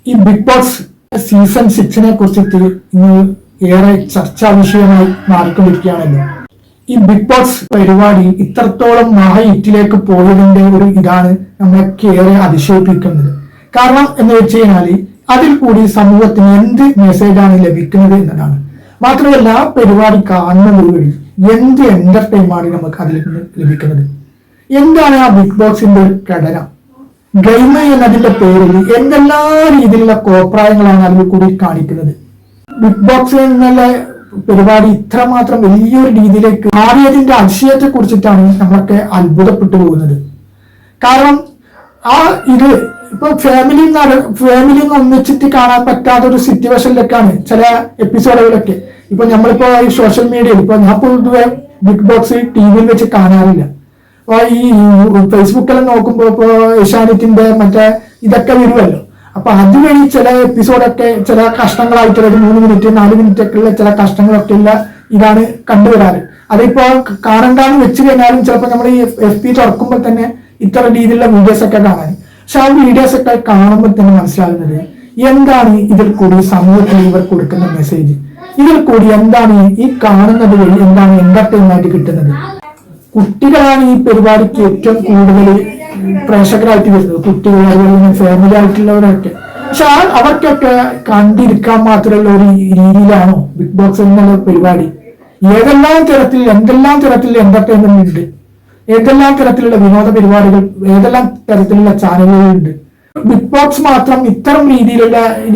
ഈ big boss season 6 കുറിച്ചിട്ട് ഇന്ന് ഏറെ ചർച്ചാ വിഷയമായി മാറിക്കൊണ്ടിരിക്കുകയാണല്ലോ. ഈ ബിഗ് ബോസ് പരിപാടി ഇത്രത്തോളം ഹിറ്റിലേക്ക് പോയതിന്റെ ഒരു ഇതാണ് നമ്മളൊക്കെ ഏറെ അതിശയിപ്പിക്കുന്നത്. കാരണം എന്ന് വെച്ച് കഴിഞ്ഞാൽ അതിൽ കൂടി സമൂഹത്തിന് എന്ത് മെസ്സേജാണ് ലഭിക്കുന്നത് എന്നതാണ്. മാത്രമല്ല ആ പരിപാടി കാണുന്നത് വഴി എന്ത് എന്റർടൈൻമെന്റാണ് നമുക്ക് അതിൽ നിന്ന് ലഭിക്കുന്നത്. എന്താണ് ആ ബിഗ് ബോസിന്റെ ഘടന? ഗെയിം എന്നതിന്റെ പേരിൽ എന്തെല്ലാം രീതിയിലുള്ള കോപ്രായങ്ങളാണ് അതിൽ കൂടി കാണിക്കുന്നത്. ബിഗ് ബോക്സ് എന്നുള്ള പരിപാടി ഇത്രമാത്രം വലിയൊരു രീതിയിലേക്ക് മാറിയതിന്റെ അതിശയത്തെ കുറിച്ചിട്ടാണ് നമ്മളൊക്കെ അത്ഭുതപ്പെട്ടു പോകുന്നത്. കാരണം ആ ഇത് ഇപ്പൊ ഫാമിലി ഒന്നിച്ചിട്ട് കാണാൻ പറ്റാത്ത ഒരു സിറ്റുവേഷനിലേക്കാണ് ചില എപ്പിസോഡുകളൊക്കെ. ഇപ്പൊ നമ്മളിപ്പോ ഈ സോഷ്യൽ മീഡിയയിൽ ഇപ്പൊ ഞാൻ പൊതുവെ ബിഗ് ബോക്സ് ടിവിയിൽ വെച്ച് കാണാറില്ല. അപ്പൊ ഈ ഫേസ്ബുക്കെല്ലാം നോക്കുമ്പോ ഇപ്പൊ ഏഷ്യാനെറ്റിന്റെ മറ്റേ ഇതൊക്കെ വരുമല്ലോ. അപ്പൊ അതുവഴി ചില എപ്പിസോഡൊക്കെ ചില കഷ്ടങ്ങളായിട്ടുള്ള 3 മിനിറ്റ് 4 മിനിറ്റ് ഒക്കെ ഉള്ള ചില കഷ്ടങ്ങളൊക്കെ ഉള്ള ഇതാണ് കണ്ടുവരാറ്. അതിപ്പോ കാണണ്ടാന്ന് വെച്ച് കഴിഞ്ഞാലും ചിലപ്പോൾ നമ്മൾ ഈ FB തുറക്കുമ്പോൾ തന്നെ ഇത്ര രീതിയിലുള്ള വീഡിയോസ് ഒക്കെ കാണാൻ. പക്ഷെ ആ വീഡിയോസ് ഒക്കെ കാണുമ്പോൾ തന്നെ മനസ്സിലാകുന്നത് എന്താണ് ഇതിൽ കൂടി സമൂഹത്തിന് ഇവർ കൊടുക്കുന്ന മെസ്സേജ്, ഇതിൽ കൂടി എന്താണ് ഈ കാണുന്നത് വഴി എന്താണ് എന്റർടൈൻമെന്റ് കിട്ടുന്നത്. കുട്ടികളാണ് ഈ പരിപാടിക്ക് ഏറ്റവും കൂടുതൽ പ്രേക്ഷകരായിട്ട് വരുന്നത്, കുട്ടികൾ അതുപോലെ ഫാമിലി ആയിട്ടുള്ളവരൊക്കെ. പക്ഷെ അവർക്കൊക്കെ കണ്ടിരിക്കാൻ മാത്രമുള്ള ഒരു രീതിയിലാണോ ബിഗ് ബോക്സ് എന്നുള്ള പരിപാടി? എന്തെല്ലാം തരത്തിലുള്ള എന്റർടൈൻമെന്റ് ഉണ്ട്, ഏതെല്ലാം തരത്തിലുള്ള വിനോദ പരിപാടികൾ, ഏതെല്ലാം തരത്തിലുള്ള ചാനലുകളുണ്ട്. ബിഗ് ബോക്സ് മാത്രം ഇത്തരം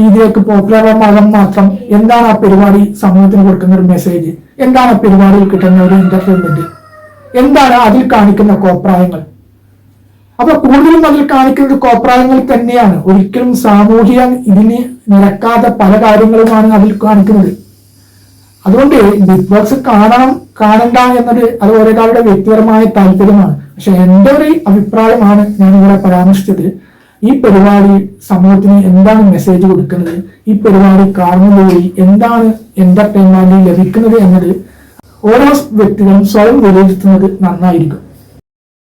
രീതിയിലേക്ക് പോപ്പുലറാകാൻ മാത്രം എന്താണ് ആ പരിപാടി സമൂഹത്തിന് കൊടുക്കുന്ന ഒരു മെസ്സേജ്? എന്താണ് ആ പരിപാടിയിൽ കിട്ടുന്ന ഒരു എന്റർടൈൻമെന്റ്? എന്താണ് അതിൽ കാണിക്കുന്ന കോപ്രായങ്ങൾ? അപ്പൊ കൂടുതലും അതിൽ കാണിക്കുന്നത് കോപ്രായങ്ങൾ തന്നെയാണ്. ഒരിക്കലും സാമൂഹിക ഇതിന് നിരക്കാത്ത പല കാര്യങ്ങളുമാണ് അതിൽ കാണിക്കുന്നത്. അതുകൊണ്ട് ബിഗ് ബോക്സ് കാണണ്ട എന്നത് അത് ഒരാളുടെ വ്യക്തിപരമായ താല്പര്യമാണ്. പക്ഷെ എൻ്റെ ഒരു അഭിപ്രായമാണ് ഞാൻ ഇവിടെ പരാമർശിച്ചത്. ഈ പരിപാടി സമൂഹത്തിന് എന്താണ് മെസ്സേജ് കൊടുക്കുന്നത്, ഈ പരിപാടി കാണുന്നത് വഴി എന്താണ് എന്റർടൈൻമെന്റ് ലഭിക്കുന്നത് എന്നത് ഓരോ വ്യക്തികളും സ്വയം വിലയിരുത്തുന്നത് നന്നായിരിക്കും.